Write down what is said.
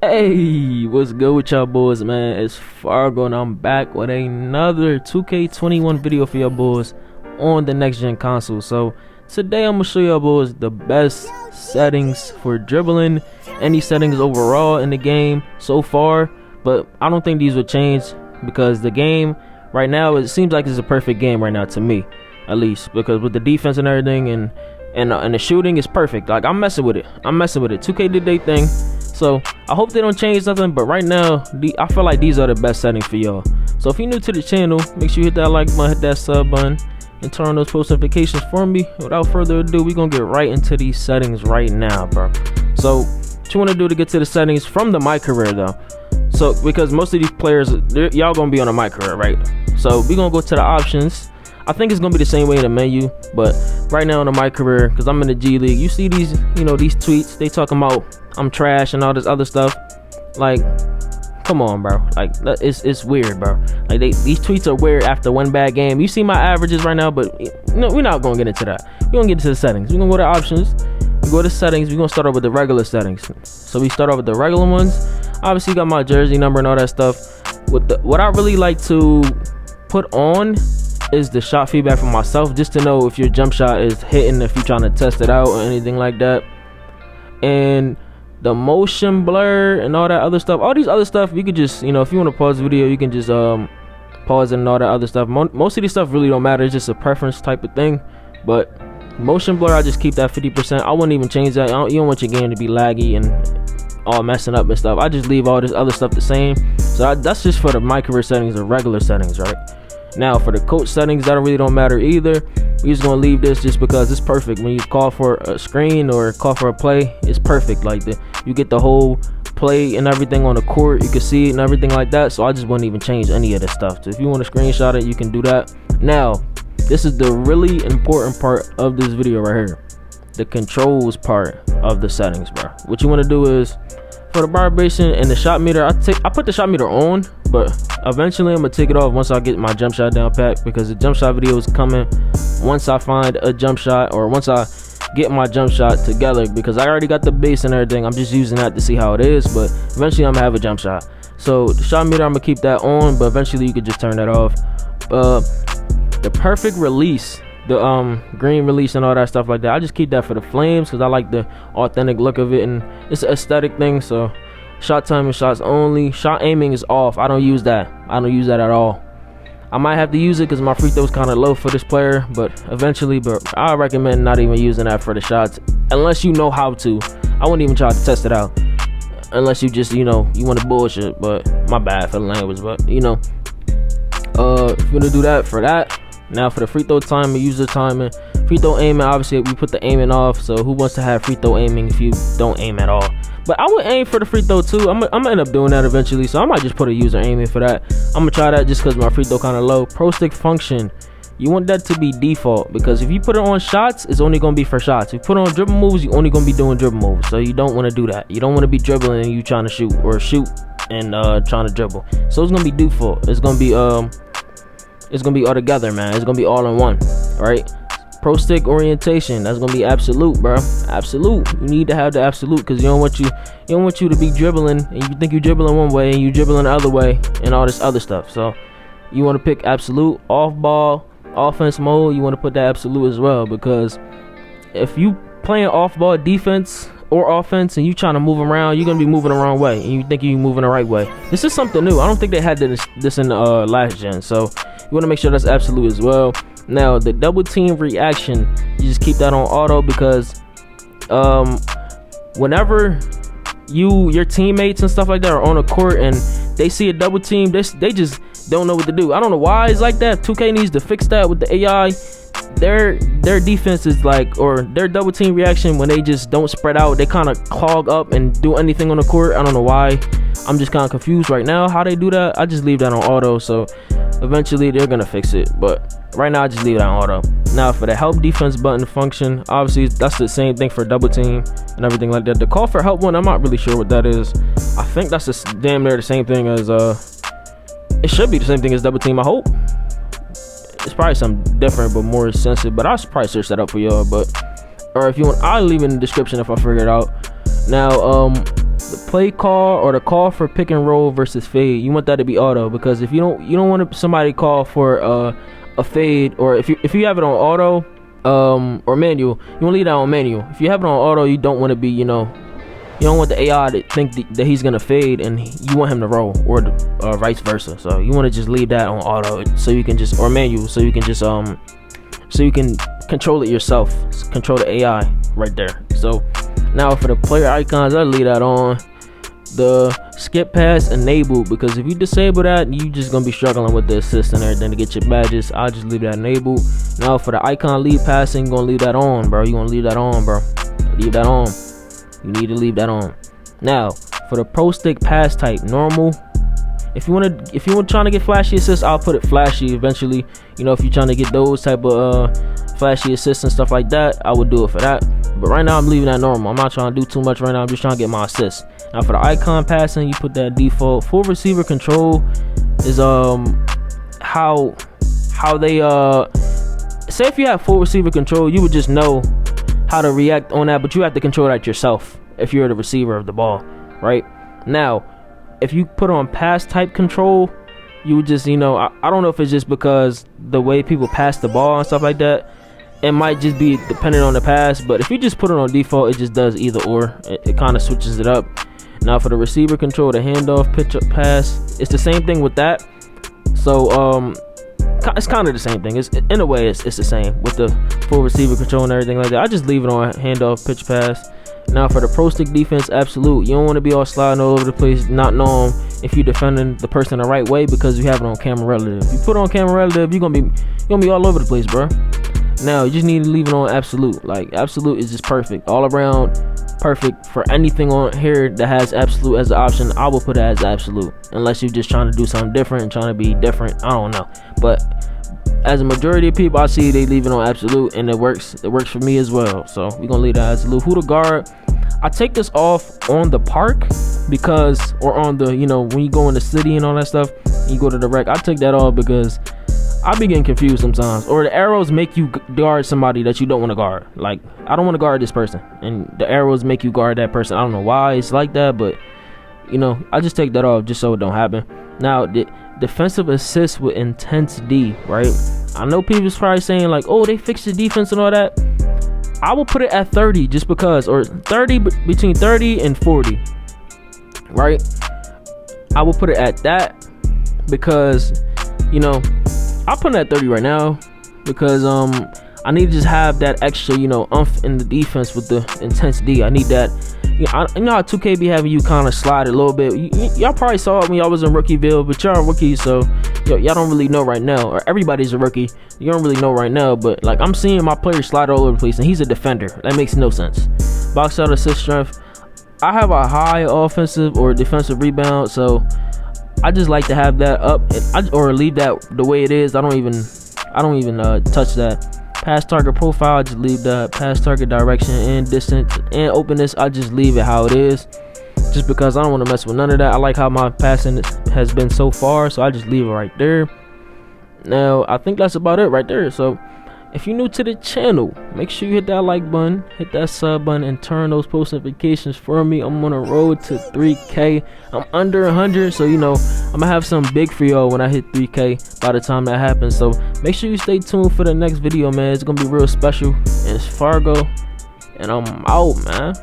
Hey, what's good with y'all boys, man? It's Fargo and I'm back with another 2K21 video for y'all boys on the next gen console. So today I'm gonna show y'all boys the best settings for dribbling, any settings overall in the game so far, but I don't think these will change because the game right now, it seems like it's a perfect game right now to me, at least, because with the defense and everything and the shooting is perfect. Like, I'm messing with it. 2K did their thing. So I hope they don't change nothing, but right now I feel like these are the best settings for y'all. So if you're new to the channel, make sure you hit that like button, hit that sub button, and turn on those post notifications for me. Without further ado, we're gonna get right into these settings right now, bro. So what you want to do to get to the settings from the my career though, so because most of these players, y'all gonna be on a my career, right? So we're gonna go to the options. I think it's gonna be the same way in the menu, but right now in my career, because I'm in the G League, you see these, these tweets, they talking about I'm trash and all this other stuff. Like, come on, bro. Like, it's weird, bro. Like, these tweets are weird after one bad game. You see my averages right now, but no, we're not gonna get into that. We're gonna get into the settings. We're gonna go to options. We go to settings. We're gonna start off with the regular settings. So we start off with the regular ones. Obviously, you got my jersey number and all that stuff. What I really like to put on is the shot feedback for myself, just to know if your jump shot is hitting, if you're trying to test it out or anything like that. And the motion blur and all that other stuff, all these other stuff, you could just, if you want to pause the video, you can just pause it and all that other stuff. Most of these stuff really don't matter. It's just a preference type of thing. But motion blur, I just keep that 50%. I wouldn't even change that. You don't want your game to be laggy and all messing up and stuff. I just leave all this other stuff the same. So that's just for the my career settings or regular settings, right? Now for the coach settings, that really don't matter either. We're just gonna leave this just because it's perfect. When you call for a screen or call for a play, it's perfect. Like, you get the whole play and everything on the court, you can see it and everything like that. So I just wouldn't even change any of this stuff. So if you want to screenshot it, you can do that. Now this is the really important part of this video right here, the controls part of the settings, bro. What you want to do is, for the vibration and the shot meter, I put the shot meter on, but eventually I'm gonna take it off once I get my jump shot down pat, because the jump shot video is coming once I find a jump shot, or once I get my jump shot together, because I already got the base and everything. I'm just using that to see how it is, but eventually I'm gonna have a jump shot. So the shot meter, I'm gonna keep that on, but eventually you could just turn that off. The perfect release, the green release and all that stuff like that, I just keep that for the flames because I like the authentic look of it, and it's an aesthetic thing. So shot timing, shots only, shot aiming is off. I don't use that at all. I might have to use it because my free throw is kind of low for this player, but eventually. But I recommend not even using that for the shots unless you know how to. I wouldn't even try to test it out unless you just you want to bullshit. But my bad for the language, but if you're gonna do that for that. Now for the free throw timing, user timing, free throw aiming, obviously we put the aiming off. So who wants to have free throw aiming if you don't aim at all? But I would aim for the free throw too. I'm gonna end up doing that eventually, so I might just put a user aiming for that. I'm gonna try that just because my free throw kind of low. Pro stick function, you want that to be default, because if you put it on shots, it's only gonna be for shots. If you put it on dribble moves, you only gonna be doing dribble moves. So you don't want to do that. You don't want to be dribbling and you trying to shoot, or shoot and trying to dribble. So it's gonna be default. It's gonna be all together, man. It's gonna be all in one, right? Pro stick orientation, that's gonna be absolute, bro. Absolute. You need to have the absolute, because you don't want you to be dribbling and you think you're dribbling one way and you dribbling the other way and all this other stuff. So you want to pick absolute. Off ball offense mode, you want to put that absolute as well, because if you playing off ball defense or offense and you trying to move around, you're gonna be moving the wrong way and you think you're moving the right way. This is something new. I don't think they had this in last gen, so you want to make sure that's absolute as well. Now the double team reaction, you just keep that on auto, because whenever your teammates and stuff like that are on a court and they see a double team, they just don't know what to do. I don't know why it's like that. 2K needs to fix that with the AI. Their defense is like, or their double team reaction, when they just don't spread out, they kind of clog up and do anything on the court. I don't know why. I'm just kind of confused right now how they do that. I just leave that on auto, so eventually they're gonna fix it, but right now I just leave that on auto. Now for the help defense button function, obviously that's the same thing for double team and everything like that. The call for help one, I'm not really sure what that is. I think that's just damn near the same thing as it should be the same thing as double team, I hope. It's probably something different but more sensitive, but I'll probably search that up for y'all. But or if you want, I'll leave it in the description if I figure it out. Now the play call or the call for pick and roll versus fade, you want that to be auto, because if you don't want somebody call for a fade, or if you have it on auto or manual, you want to leave that on manual. If you have it on auto, you don't want to be, you don't want the AI to think that he's gonna fade and you want him to roll, or vice versa. So you want to just leave that on auto, so you can just, or manual, so you can just so you can control it yourself, control the AI right there. So now for the player icons, I leave that on. The skip pass enabled, because if you disable that, you just gonna be struggling with the assist and everything to get your badges. I'll just leave that enabled. Now for the icon lead passing, you're gonna leave that on, bro. You gonna leave that on, bro. Leave that on. You need to leave that on. Now for the pro stick pass type, normal. If you want trying to get flashy assists, I'll put it flashy eventually. If you're trying to get those type of flashy assists and stuff like that, I would do it for that. But right now I'm leaving that normal. I'm not trying to do too much right now. I'm just trying to get my assists. Now for the icon passing, you put that default. Full receiver control is how they say if you have full receiver control, you would just know how to react on that, but you have to control that yourself if you're the receiver of the ball, right? Now if you put on pass type control, you would just, I don't know if it's just because the way people pass the ball and stuff like that, it might just be dependent on the pass. But if you just put it on default, it just does either or. It kind of switches it up. Now for the receiver control, the handoff, pitch up, pass, it's the same thing with that. So it's kind of the same thing. In a way it's the same with the full receiver control and everything like that. I just leave it on handoff, pitch, pass. Now for the pro stick defense, absolute. You don't want to be all sliding all over the place, not knowing if you're defending the person the right way, because you have it on camera relative. If you put it on camera relative, you're gonna be all over the place, bro. Now you just need to leave it on absolute. Like absolute is just perfect, all around perfect for anything on here that has absolute as an option. I will put it as absolute, unless you're just trying to do something different and trying to be different. I don't know, but as a majority of people I see, they leave it on absolute, and it works for me as well. So we're gonna leave that as absolute. Who to guard, I take this off on the park, because, or on the, when you go in the city and all that stuff, you go to the rec, I take that off because I be getting confused sometimes, or the arrows make you guard somebody that you don't want to guard. Like, I don't want to guard this person, and the arrows make you guard that person. I don't know why it's like that, but I just take that off just so it don't happen. Now the defensive assist with intense D, right? I know people's probably saying like, oh, they fixed the defense and all that. I will put it at 30 just because, or 30, between 30 and 40, right? I will put it at that because, I'll put it at 30 right now because I need to just have that extra, umph in the defense with the intense D. I need that. How 2K be having you kind of slide a little bit. Y'all probably saw it when y'all was in Rookieville, but y'all are rookies, so y'all don't really know right now. Or everybody's a rookie. You don't really know right now, but like I'm seeing my player slide all over the place, and he's a defender. That makes no sense. Box out assist strength. I have a high offensive or defensive rebound, so I just like to have that up, or leave that the way it is. I don't even touch that. Pass target profile, I just leave that. Pass target direction and distance and openness, I just leave it how it is, just because I don't want to mess with none of that. I like how my passing has been so far, so I just leave it right there. Now I think that's about it right there. So if you're new to the channel, make sure you hit that like button, hit that sub button, and turn those post notifications for me. I'm on a road to 3K. I'm under 100, so I'm gonna have something big for y'all when I hit 3K by the time that happens. So make sure you stay tuned for the next video, man. It's gonna be real special. And it's Fargo, and I'm out, man.